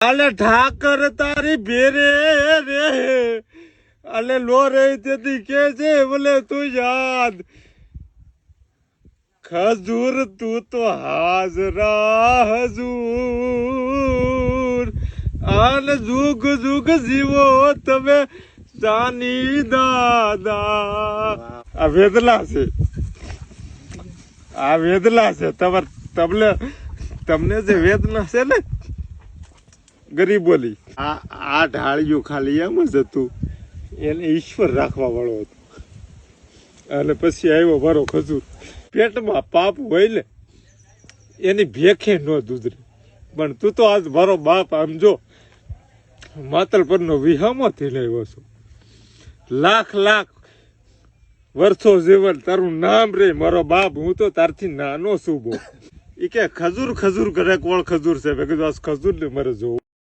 અલે ઠાકર તારી ભેરે રે અલે લો રે તેથી કે છે બોલે તું યાદ ખજૂર તું તો હાજરા હજૂર આને જુગ જુગ જીવો તમે જાની દાદા આ વેદલા છે તમને જે વેદના છે ને ગરીબોલી આ ઢાળિયું ખાલી એમ જ હતું એને ઈશ્વર રાખવા વાળો હતો અને પછી આવ્યો મારો ખજૂર પેટમાં પાપ હોય ને એની ભેખે ન દૂધરે પણ તું તો આજ મારો બાપ આમ જો માતલ પરનો વિહામાંથી લાવ્યો છું લાખ લાખ વર્ષો જીવન તારું નામ રે મારો બાપ હું તો તારથી નાનો છું બહુ એ કે ખજૂર ખજૂર કરે કોણ ખજૂર છે મેં કીધું આ ખજૂર ને મારે જોવું